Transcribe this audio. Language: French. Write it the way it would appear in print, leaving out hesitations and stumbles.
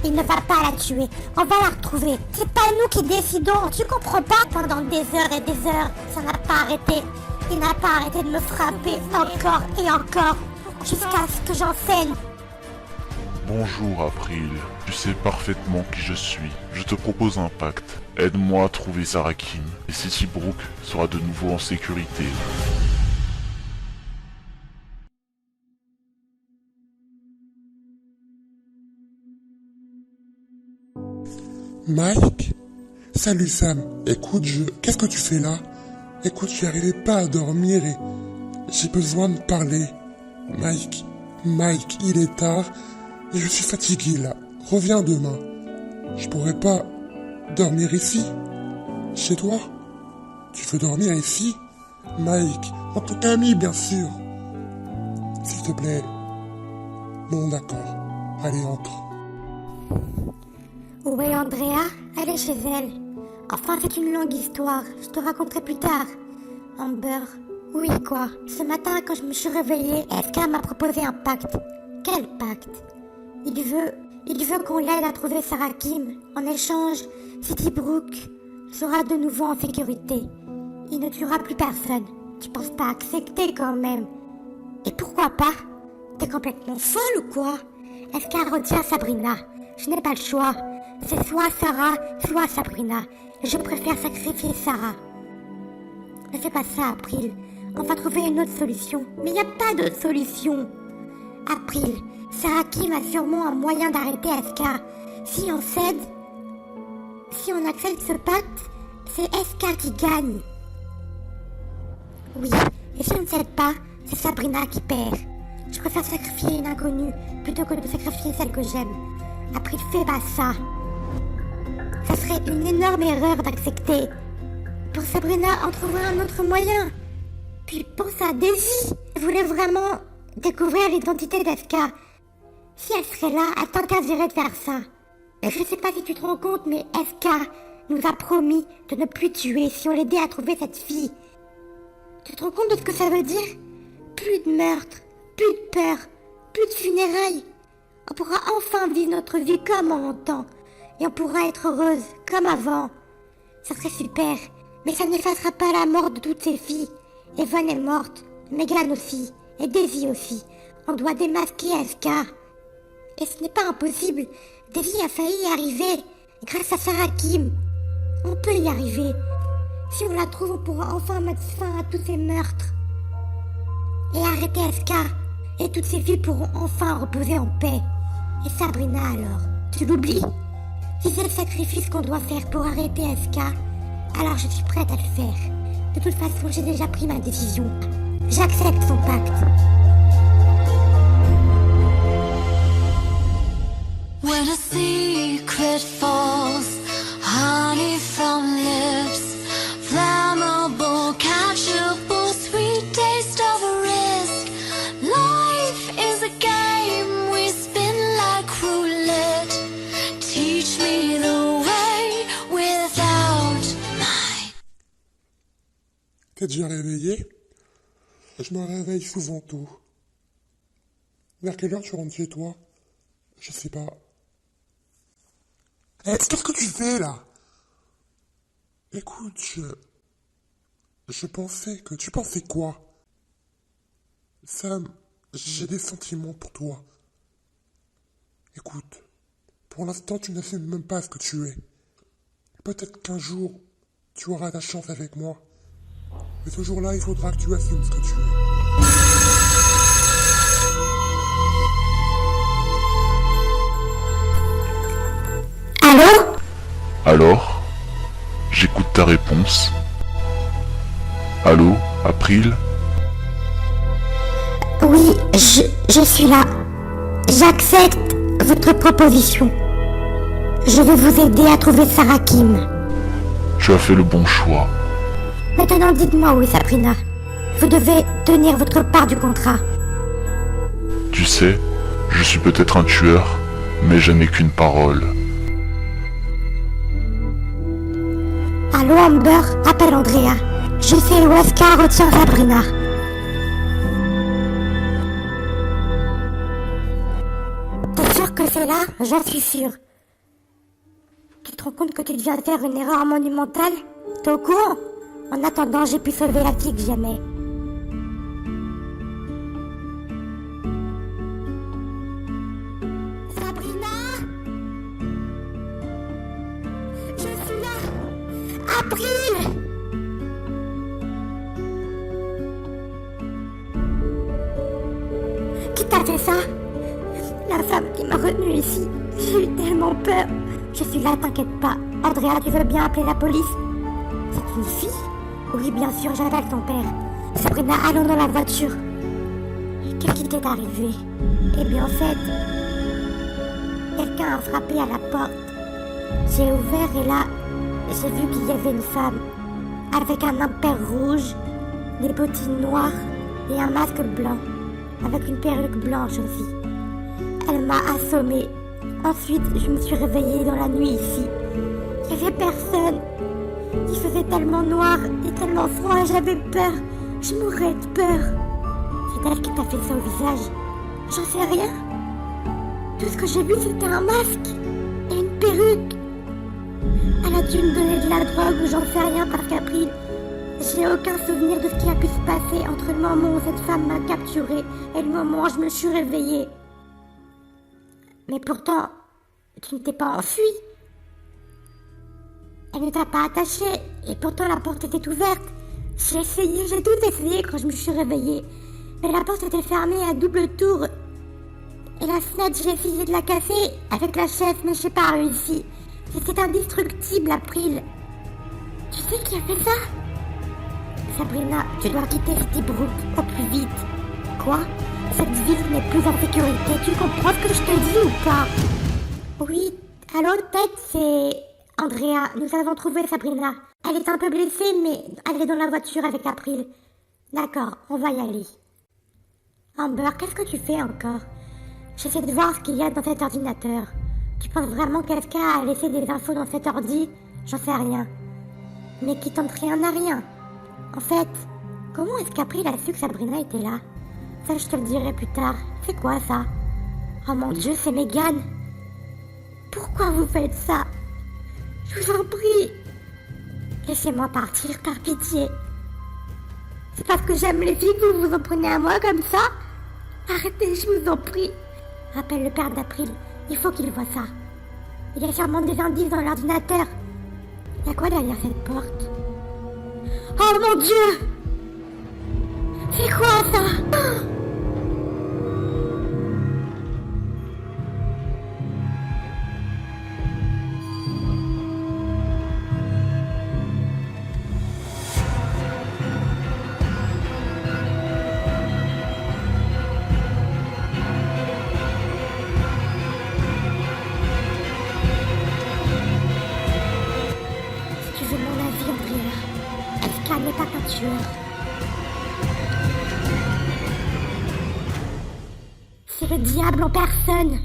Il ne va pas la tuer. On va la retrouver. C'est pas nous qui décidons. Tu comprends pas? Pendant des heures et des heures, ça n'a pas arrêté. Il n'a pas arrêté de me frapper encore et encore. Jusqu'à ce que j'enseigne. Bonjour April, tu sais parfaitement qui je suis. Je te propose un pacte. Aide-moi à trouver Sarakim et City Brook sera de nouveau en sécurité. Mike? Salut Sam. Écoute, qu'est-ce que tu fais là? Écoute, je n'arrivais pas à dormir et j'ai besoin de parler. Mike, il est tard et je suis fatigué là. Reviens demain. Je pourrais pas dormir ici? Chez toi? Tu veux dormir ici? Mike, en tant qu'ami bien sûr. S'il te plaît. Bon d'accord. Allez, entre. Où est Andrea? Elle est chez elle. Enfin, c'est une longue histoire. Je te raconterai plus tard. Amber. Oui, quoi? Ce matin, quand je me suis réveillée, SK m'a proposé un pacte. Quel pacte? Il veut qu'on l'aide à trouver Sarakim. En échange, City Brook sera de nouveau en sécurité. Il ne tuera plus personne. Tu penses pas accepter quand même? Et pourquoi pas? T'es complètement folle ou quoi? SK retient Sabrina. Je n'ai pas le choix. C'est soit Sarah, soit Sabrina. Je préfère sacrifier Sarah. Ne fais pas ça, April. On va trouver une autre solution. Mais il n'y a pas d'autre solution. April, Sarakim a sûrement un moyen d'arrêter SK. Si on cède, si on accepte ce pacte, c'est SK qui gagne. Oui, et si on ne cède pas, c'est Sabrina qui perd. Je préfère sacrifier une inconnue plutôt que de sacrifier celle que j'aime. April, fais pas ça. Ça serait une énorme erreur d'accepter. Pour Sabrina, on trouvera un autre moyen. Puis pense à Daisy. Elle voulait vraiment découvrir l'identité d'SK. Si elle serait là, elle t'interdirait de faire ça. Et je ne sais pas si tu te rends compte, mais SK nous a promis de ne plus tuer si on l'aidait à trouver cette fille. Tu te rends compte de ce que ça veut dire? Plus de meurtre, plus de peur, plus de funérailles. On pourra enfin vivre notre vie comme on l'entend. Et on pourra être heureuse, comme avant. Ça serait super, mais ça n'effacera pas la mort de toutes ces filles. Evan est morte, Megan aussi, et Daisy aussi. On doit démasquer SK. Et ce n'est pas impossible. Daisy a failli y arriver, grâce à Sarakim. On peut y arriver. Si on la trouve, on pourra enfin mettre fin à tous ces meurtres. Et arrêter SK. Et toutes ces filles pourront enfin reposer en paix. Et Sabrina alors, tu l'oublies? Si c'est le sacrifice qu'on doit faire pour arrêter SK, alors je suis prête à le faire. De toute façon, j'ai déjà pris ma décision. J'accepte son pacte. When a secret falls, honey from lips, flammable, catchable, sweet taste of a risk. Life is a game we spin like roulette. Teach me the way without my... T'es déjà réveillé? Je me réveille souvent tôt. Vers quelle heure tu rentres chez toi? Je sais pas. Qu'est-ce que tu fais là? Écoute, je pensais que... Tu pensais quoi? Sam, j'ai des sentiments pour toi. Écoute, pour l'instant tu ne sais même pas ce que tu es. Peut-être qu'un jour, tu auras ta chance avec moi. Mais ce jour-là, il faudra que tu assumes ce que tu es. Allô? Alors? J'écoute ta réponse. Allô, April? Oui, je suis là. J'accepte votre proposition. Je vais vous aider à trouver Sarakim. Tu as fait le bon choix. Maintenant, dites-moi où est Sabrina. Vous devez tenir votre part du contrat. Tu sais, je suis peut-être un tueur, mais je n'ai qu'une parole. Allô Amber, appelle Andrea. Je sais où SK retient Sabrina. T'es sûr que c'est là? J'en suis sûre. Tu te rends compte que tu viens de faire une erreur monumentale? T'es au courant? En attendant, j'ai pu sauver la fille que j'aimais. Sabrina? Je suis là! April! Qui t'a fait ça? La femme qui m'a retenue ici. J'ai eu tellement peur. Je suis là, t'inquiète pas. Andrea, tu veux bien appeler la police? C'est une fille? Oui, bien sûr, j'appelle ton père. Sabrina, allons dans la voiture. Qu'est-ce qui t'est arrivé? Eh bien, en fait, quelqu'un a frappé à la porte. J'ai ouvert et là, j'ai vu qu'il y avait une femme avec un impair rouge, des bottines noires et un masque blanc, avec une perruque blanche aussi. Elle m'a assommée. Ensuite, je me suis réveillée dans la nuit ici. Il n'y avait personne. Il faisait tellement noir et tellement froid, j'avais peur. Je mourrais de peur. C'est elle qui t'a fait ça au visage? J'en sais rien. Tout ce que j'ai vu, c'était un masque et une perruque. Elle a dû me donner de la drogue ou j'en sais rien parce qu'après, j'ai aucun souvenir de ce qui a pu se passer entre le moment où cette femme m'a capturée et le moment où je me suis réveillée. Mais pourtant, tu ne t'es pas enfuie. Elle ne t'a pas attachée et pourtant la porte était ouverte. J'ai essayé, j'ai tout essayé quand je me suis réveillée. Mais la porte était fermée à double tour. Et la fenêtre, j'ai essayé de la casser avec la chaise, mais j'ai pas réussi. C'était indestructible, April. Tu sais qui a fait ça? Sabrina, tu dois quitter Citybrook au plus vite. Quoi? Cette ville n'est plus en sécurité. Tu comprends ce que je te dis ou pas? Oui, allô, tête, c'est Andrea. Nous avons trouvé Sabrina. Elle est un peu blessée, mais elle est dans la voiture avec April. D'accord, on va y aller. Amber, qu'est-ce que tu fais encore? J'essaie de voir ce qu'il y a dans cet ordinateur. Tu penses vraiment que quelqu'un a laissé des infos dans cet ordi? J'en sais rien. Mais qui tente rien n'a rien. En fait, comment est-ce qu'April a su que Sabrina était là? Ça, je te le dirai plus tard. C'est quoi ça? Oh mon Dieu, c'est Megan. Pourquoi vous faites ça? Je vous en prie. Laissez-moi partir, par pitié. C'est parce que j'aime les filles que vous vous en prenez à moi comme ça? Arrêtez, je vous en prie. Rappelle le père d'April. Il faut qu'il voit ça. Il y a sûrement des indices dans l'ordinateur. Il y a quoi derrière cette porte? Oh mon Dieu! C'est quoi ça? Si tu veux mon avis, Andrea, Elka n'est pas un tueur. C'est le diable en personne.